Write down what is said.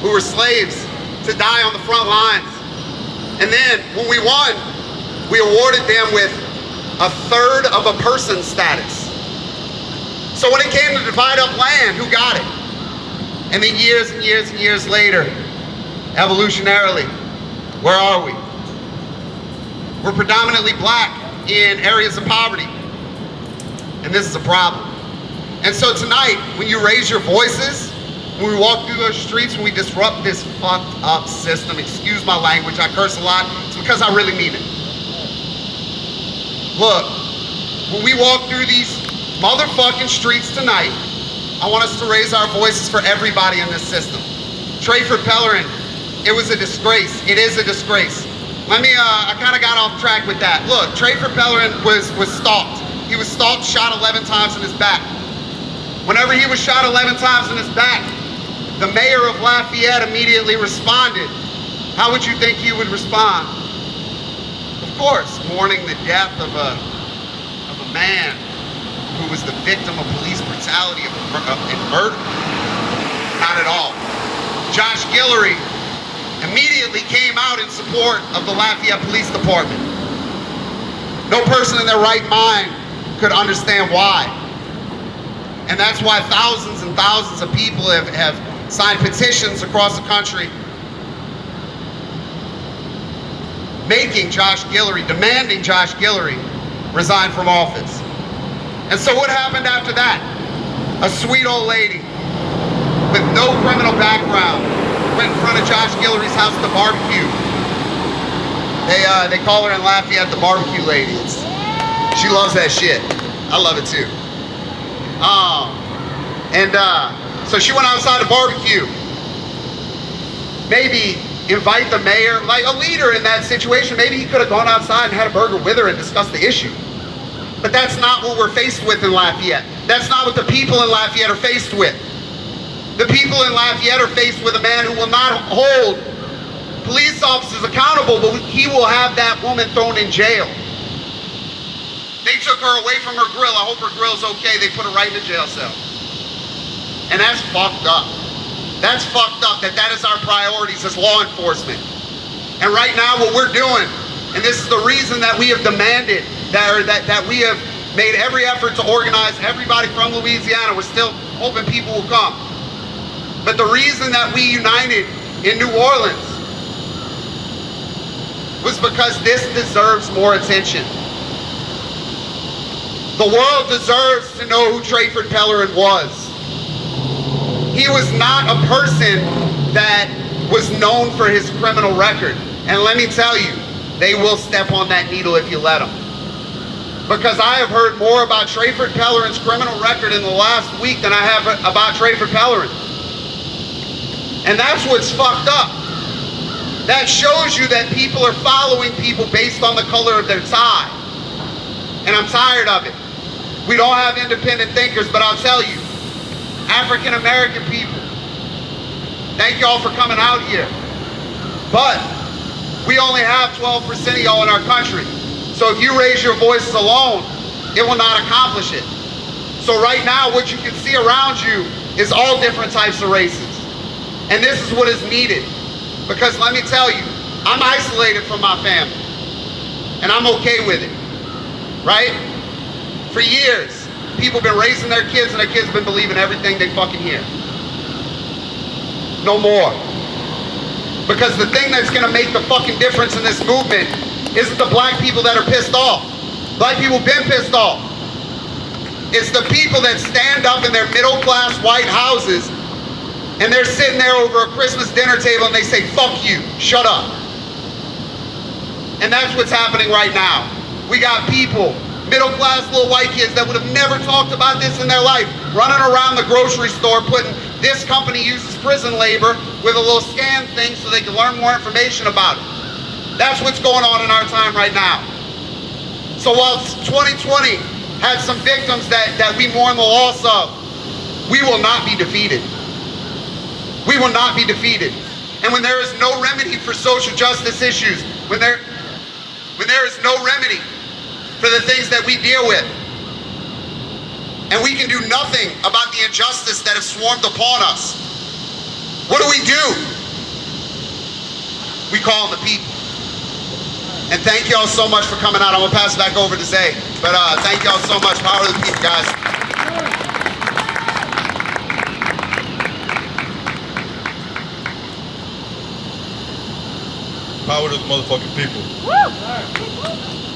who were slaves to die on the front lines. And then when we won, we awarded them with a third of a person status. So when it came to divide up land, who got it? And then years and years and years later, evolutionarily, where are we? We're predominantly black in areas of poverty. And this is a problem. And so tonight, when you raise your voices, when we walk through those streets, when we disrupt this fucked up system, excuse my language, I curse a lot, it's because I really mean it. Look, when we walk through these motherfucking streets tonight, I want us to raise our voices for everybody in this system. Trayford Pellerin, it was a disgrace. It is a disgrace. I kind of got off track with that. Look, Trayford Pellerin was stalked. He was stalked, shot 11 times in his back. Whenever he was shot 11 times in his back, the mayor of Lafayette immediately responded. How would you think he would respond? Of course, mourning the death of a man who was the victim of police brutality and murder. Not at all. Josh Guillory immediately came out in support of the Lafayette Police Department. No person in their right mind could understand why. And that's why thousands and thousands of people have signed petitions across the country making Josh Guillory, demanding Josh Guillory resign from office. And so what happened after that? A sweet old lady with no criminal background went in front of Josh Guillory's house to barbecue. They call her in Lafayette the barbecue lady. She loves that shit. I love it too. So she went outside to barbecue. Maybe invite the mayor, like a leader in that situation. Maybe he could have gone outside and had a burger with her and discussed the issue. But that's not what we're faced with in Lafayette. That's not what the people in Lafayette are faced with. The people in Lafayette are faced with a man who will not hold police officers accountable, but he will have that woman thrown in jail. They took her away from her grill. I hope her grill's okay. They put her right in a jail cell. And that's fucked up. That's fucked up that is our priorities as law enforcement. And right now what we're doing, and this is the reason that we have demanded, that we have made every effort to organize everybody from Louisiana. We're still hoping people will come. But the reason that we united in New Orleans was because this deserves more attention. The world deserves to know who Trayford Pellerin was. He was not a person that was known for his criminal record. And let me tell you, they will step on that needle if you let them. Because I have heard more about Trayford Pellerin's criminal record in the last week than I have about Trayford Pellerin. And that's what's fucked up. That shows you that people are following people based on the color of their tie. And I'm tired of it. We don't have independent thinkers, but I'll tell you, African American people, thank y'all for coming out here. But we only have 12% of y'all in our country. So if you raise your voices alone, it will not accomplish it. So right now, what you can see around you is all different types of races. And this is what is needed. Because let me tell you, I'm isolated from my family. And I'm okay with it. Right? For years, people have been raising their kids and their kids have been believing everything they fucking hear. No more. Because the thing that's gonna make the fucking difference in this movement isn't the black people that are pissed off. Black people have been pissed off. It's the people that stand up in their middle class white houses and they're sitting there over a Christmas dinner table and they say, fuck you, shut up. And that's what's happening right now. We got people, middle class little white kids that would have never talked about this in their life, running around the grocery store putting this company uses prison labor with a little scan thing so they can learn more information about it. That's what's going on in our time right now. So while 2020 had some victims that we mourn the loss of, we will not be defeated. We will not be defeated. And when there is no remedy for social justice issues, when there is no remedy for the things that we deal with, and we can do nothing about the injustice that has swarmed upon us, what do? We call them the people. And thank y'all so much for coming out. I'm gonna pass it back over to Zay. But thank y'all so much. Power to the people, guys. Power to the motherfucking people. Woo!